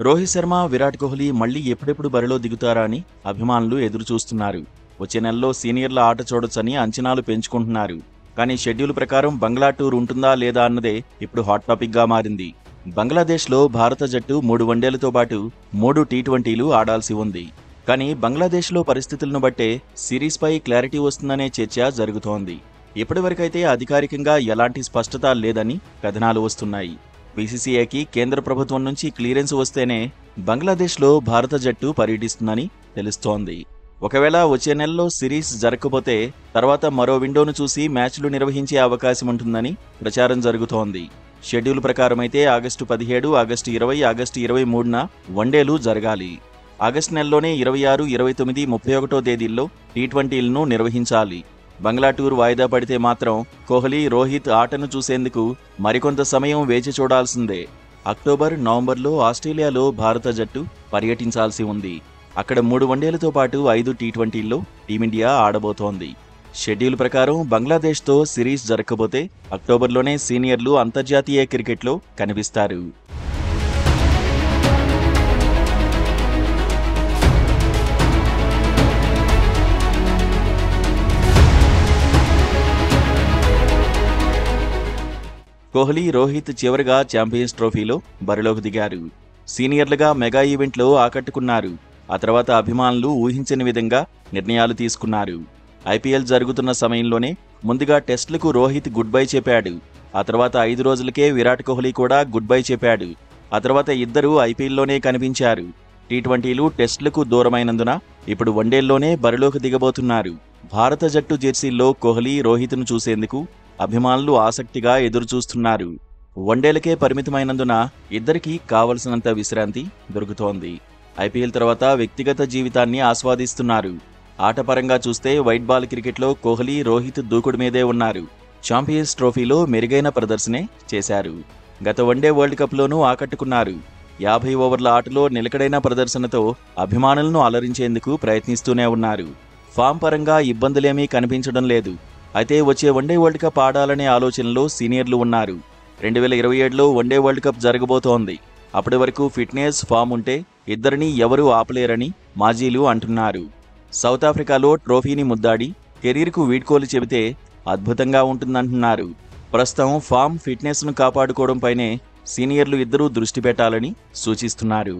రోహిత్ శర్మ, విరాట్ కోహ్లీ మళ్లీ ఎప్పుడెప్పుడు బరిలో దిగుతారా అని అభిమానులు ఎదురుచూస్తున్నారు. వచ్చే నెలలో సీనియర్ల ఆట చూడొచ్చని అంచనాలు పెంచుకుంటున్నారు. కానీ షెడ్యూల్ ప్రకారం బంగ్లా టూర్ ఉంటుందా లేదా అన్నదే ఇప్పుడు హాట్ టాపిక్ గా మారింది. బంగ్లాదేశ్లో భారత జట్టు 3 వన్డేలతో పాటు 3 టీ20లు ఆడాల్సి ఉంది. కానీ బంగ్లాదేశ్లో పరిస్థితులను బట్టే సిరీస్పై క్లారిటీ వస్తుందనే చర్చ జరుగుతోంది. ఇప్పటివరకైతే అధికారికంగా ఎలాంటి స్పష్టత లేదని కథనాలు వస్తున్నాయి. బీసీసీఐకి కేంద్ర ప్రభుత్వం నుంచి క్లియరెన్స్ వస్తేనే బంగ్లాదేశ్లో భారత జట్టు పర్యటిస్తుందని తెలుస్తోంది. ఒకవేళ వచ్చే నెలలో సిరీస్ జరగకపోతే తర్వాత మరో విండోను చూసి మ్యాచ్లు నిర్వహించే అవకాశం ఉంటుందని ప్రచారం జరుగుతోంది. షెడ్యూల్ ప్రకారమైతే ఆగస్టు 17, ఆగస్టు 20, ఆగస్టు 23న వన్డేలు జరగాలి. ఆగస్టు నెలలోనే 26, 29, 31 తేదీల్లో టీ20లను నిర్వహించాలి. బంగ్లా టూర్ వాయిదా పడితే మాత్రం కోహ్లీ, రోహిత్ ఆటను చూసేందుకు మరికొంత సమయం వేచి చూడాల్సిందే. అక్టోబర్, నవంబర్లో ఆస్ట్రేలియాలో భారత జట్టు పర్యటించాల్సి ఉంది. అక్కడ 3 వన్డేలతో పాటు 5 టీ20ల్లో టీమిండియా ఆడబోతోంది. షెడ్యూల్ ప్రకారం బంగ్లాదేశ్తో సిరీస్ జరగకపోతే అక్టోబర్లోనే సీనియర్లు అంతర్జాతీయ క్రికెట్లో కనిపిస్తారు. కోహ్లీ, రోహిత్ చివరిగా ఛాంపియన్స్ ట్రోఫీలో బరిలోకి దిగారు. సీనియర్లుగా మెగా ఈవెంట్లో ఆకట్టుకున్నారు. ఆ తర్వాత అభిమానులు ఊహించని విధంగా నిర్ణయాలు తీసుకున్నారు. ఐపీఎల్ జరుగుతున్న సమయంలోనే ముందుగా టెస్టులకు రోహిత్ గుడ్ బై చెప్పాడు. ఆ తర్వాత 5 రోజులకే విరాట్ కోహ్లీ కూడా గుడ్ బై చెప్పాడు. ఆ తర్వాత ఇద్దరూ ఐపీఎల్లోనే కనిపించారు. టీ20లు, టెస్టులకు దూరమైనందున ఇప్పుడు వన్డేల్లోనే బరిలోకి దిగబోతున్నారు. భారత జట్టు జెర్సీల్లో కోహ్లీ, రోహిత్ను చూసేందుకు అభిమానులు ఆసక్తిగా ఎదురుచూస్తున్నారు. వన్డేలకే పరిమితమైనందున ఇద్దరికీ కావలసినంత విశ్రాంతి దొరుకుతోంది. ఐపీఎల్ తర్వాత వ్యక్తిగత జీవితాన్ని ఆస్వాదిస్తున్నారు. ఆటపరంగా చూస్తే వైట్ బాల్ క్రికెట్లో కోహ్లీ, రోహిత్ దూకుడు మీదే ఉన్నారు. ఛాంపియన్స్ ట్రోఫీలో మెరుగైన ప్రదర్శనే చేశారు. గత వన్డే వరల్డ్ కప్లోనూ ఆకట్టుకున్నారు. 50 ఓవర్ల ఆటలో నిలకడైన ప్రదర్శనతో అభిమానులను అలరించేందుకు ప్రయత్నిస్తూనే ఉన్నారు. ఫామ్ పరంగా ఇబ్బందులేమీ కనిపించడం లేదు. అయితే వచ్చే వన్డే వరల్డ్ కప్ ఆడాలనే ఆలోచనలో సీనియర్లు ఉన్నారు. 2027లో వన్డే వరల్డ్ కప్ జరగబోతోంది. అప్పటి వరకు ఫిట్నెస్, ఫామ్ ఉంటే ఇద్దరిని ఎవరూ ఆపలేరని మాజీలు అంటున్నారు. సౌత్ ఆఫ్రికాలో ట్రోఫీని ముద్దాడి కెరీర్కు వీడ్కోలు చెబితే అద్భుతంగా ఉంటుందంటున్నారు. ప్రస్తుతం ఫామ్, ఫిట్నెస్ను కాపాడుకోవడంపైనే సీనియర్లు ఇద్దరూ దృష్టి పెట్టాలని సూచిస్తున్నారు.